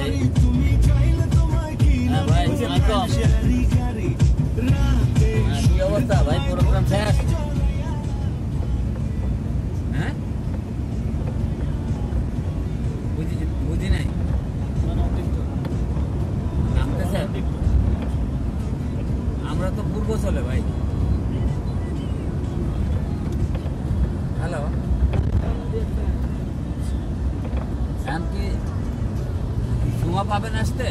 ভাই কি অবস্থা ভাই, প্রোগ্রাম শেষ? হ্যাঁ বুঝি নাই, আমরা তো পূর্ব চলে ভাই। হ্যালো, এখন কি সময় পাবেন আসতে?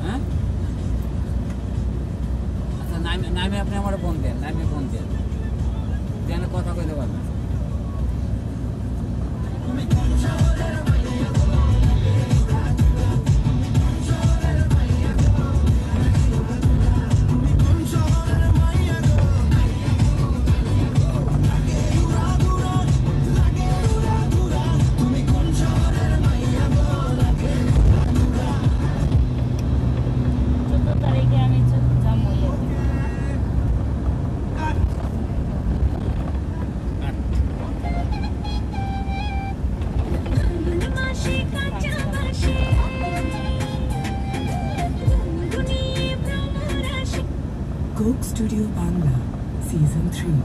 হ্যাঁ আচ্ছা, নামে আপনি আমার ফোন দেন, নামে ফোন দেন, যেন কথা কইতে পারবেন। Coke Studio Bangla Season 3.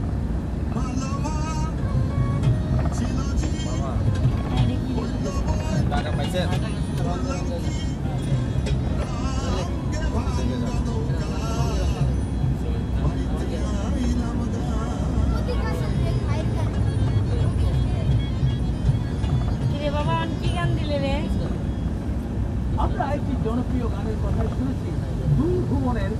আমরা একটি জনপ্রিয় গানের কথা শুনেছি, দুই ভুবনের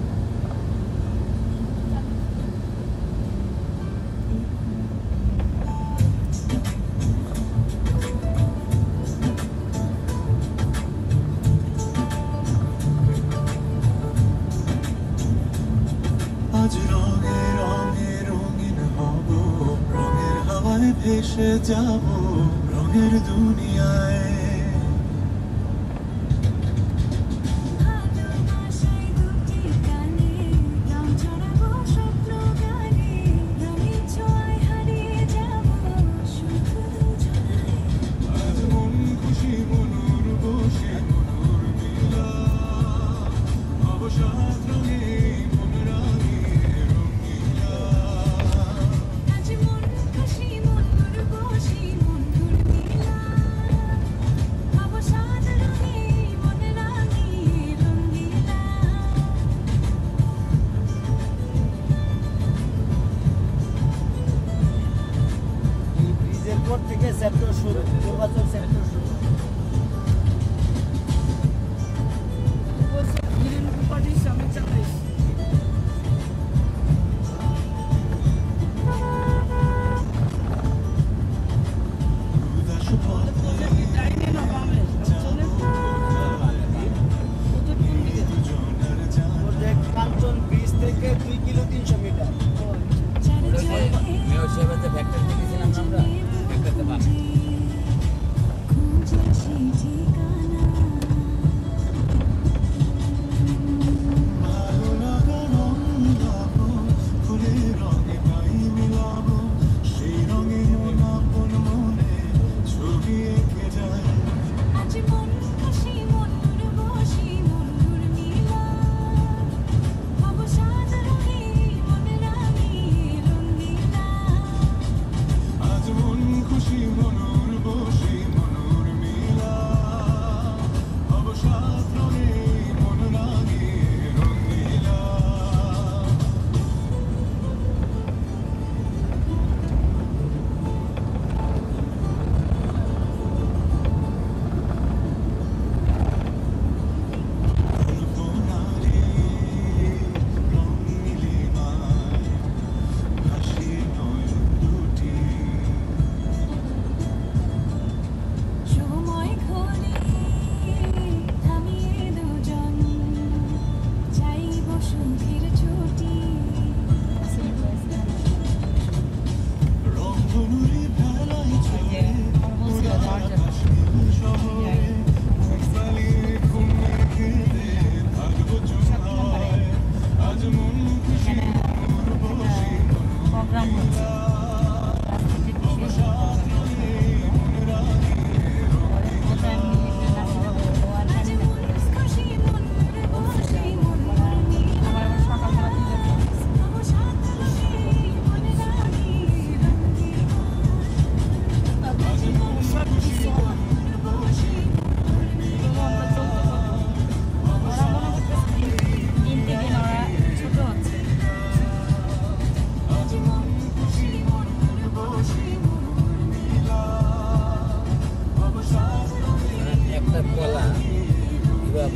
আজ রঙে রঙে রঙিন হব, রঙের হাওয়ায় ভেসে যাব রঙের দুনিয়ায়।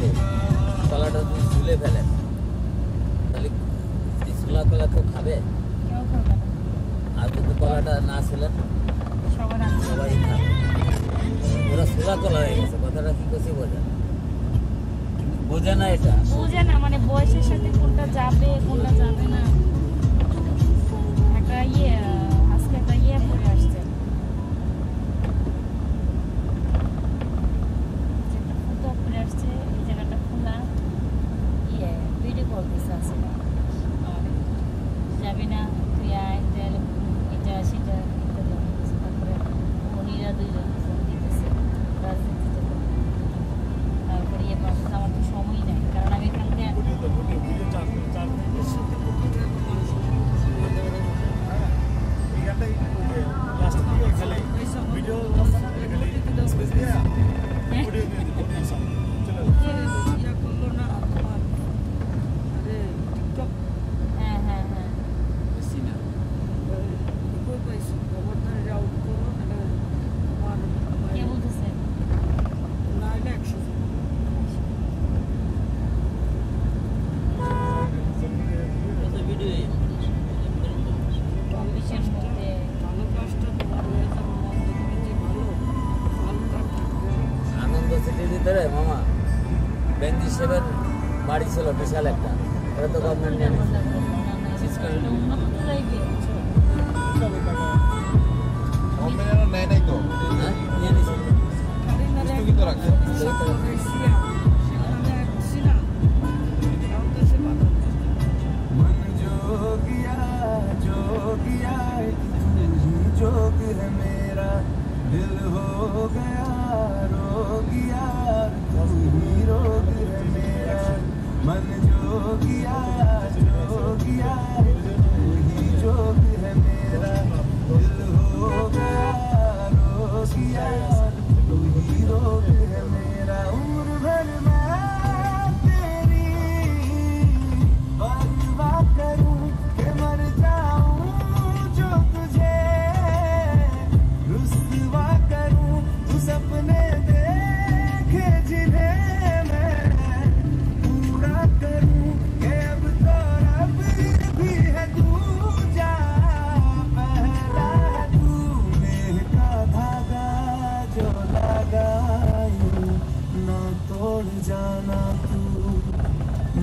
থাকে কলাটা যদি ঝুলে ফেলে তাহলে এই ছোলা কলা কেউ খাবে? কেউ খাবে না, আর যদি কলাটা না ছিলেন সবার আছে। সবাই খাবে। ওরা ছোলা কলা হয়ে গেছে, কথাটা কি করছে বোঝে না। বোঝে না এটা। বুঝে না মানে বয়সের সাথে কোনটা যাবে কোনটা যাবে না। একটা আজকে একটা পরে আসছে, যেটা ফুটো পরে আসছে, এই জায়গাটা খোলা, ভিডিও কল দিচ্ছে আসলে যাবি না তুই আয়, তাহলে এটা সেটা ইত্যাদি বলতেছে। তারপরে মহিলা দুইজন ফোন দিতেছে রাজনীতিতে, তারপরে পাচ্ছে আমার তো সময় নাই, কারণ আমি এখান থেকে হ্যাঁ হ্যাঁ হ্যাঁ বেশি না। কে বলতেছে? অফিসের মধ্যে আনন্দ সিটির ভিতরে মামা বেঞ্জি সেভেন বাড়ি ছিল বিশাল একটা, এটা তো গভর্নমেন্ট নিয়ে নিচ্ছে। উন্নত তো যাইবে। নেয় নাই তো হ্যাঁ নিয়ে নিচ্ছে। স্থগিত রাখছে। मन जोगिया जोगिया तू ही जोग है मेरा दिल हो गया रोगिया तू ही रोग है मेरा मन जोगिया जोगिया तू ही जोग है मेरा दिल हो गया रोगिया तू ही रोग है मेरा उम्र भर मैं तेरी परवाह करूं कि मर जाऊं जो तुझे रुसवा करूं तू सपने देखे जिन्हें मैं पूरा करूं कि अब तो रब भी है तू जा पहला है तू नेह का धागा जो लगायूं ना तोड़ जाना तू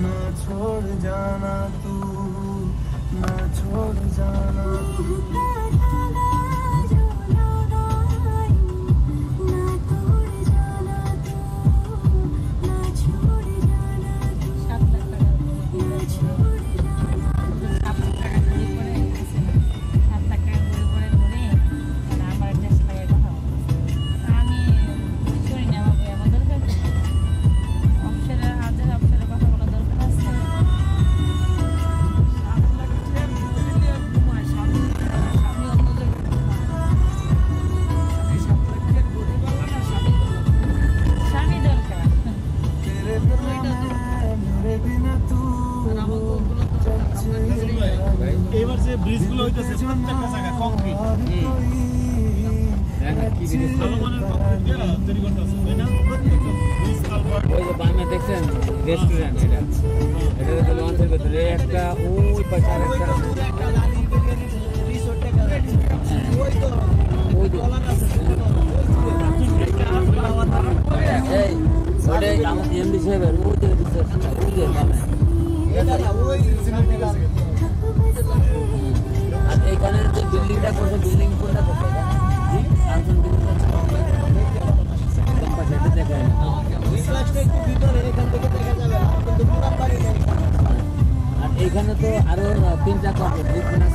ना छोड़ जाना तू ना छोड़ जाना तू तेरे बिना मैं मेरे बिना तू এবার যে ব্রিজগুলো হইতেছে প্রত্যেকটা জায়গা কংক্রিট ভালো মানের কংক্রিট দিয়ে তৈরি করতেছে, তাই না? প্রত্যেকটা ব্রিজ কালভার্ট ওই যে বামে দেখছেন রেস্টুরেন্ট, এটা তো লঞ্চের ভেতরে একটা ওই পাশে আরেকটা ওই যে এই ওটাই আমার এমডি সাহেবের ওই যে রিসেপশনটা ওই যে বামে, ঠিক আছে? আর এইখানে যে বিল্ডিংটা করছে, বিল্ডিং কোনটা করছে? আনসার বিল্ডিংটা পাশে এটা দেখা যায় না। আর এইখানে তো আরো 3টা কমপ্লিট এখানে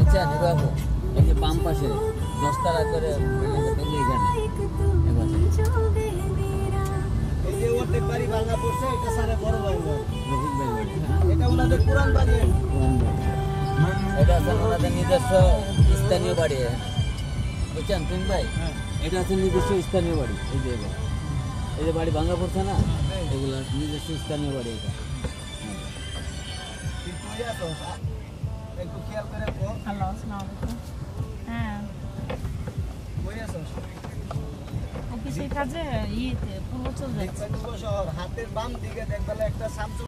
আচ্ছা নিবাবু, এই যে বাম পাশে 10 তলা করে এখানে এই যে ওদের বাড়ি ভাঙা পড়ছে, এটা সারা বড় ভাই রফিক ভাই বাড়ি, এটা ওনাদের পুরান বাড়ি। এটা আছে ওনাদের নিজস্ব স্থানীয় বাড়ি, বুঝছেন তুমি ভাই? এটা আছে নিজস্ব স্থানীয় বাড়ি। এই যে বাড়ি ভাঙা পড়ছে না, এগুলো নিজস্ব স্থানীয় বাড়ি এটা। খেয়াল করে রাখো। হ্যালো, আসসালামু আলাইকুম। হ্যাঁ, কই আছো? অফিসের কাজে পূর্বাচল যাচ্ছি। দেখবা শহর হাতের বাম দিকে দেখবা একটা সামসুং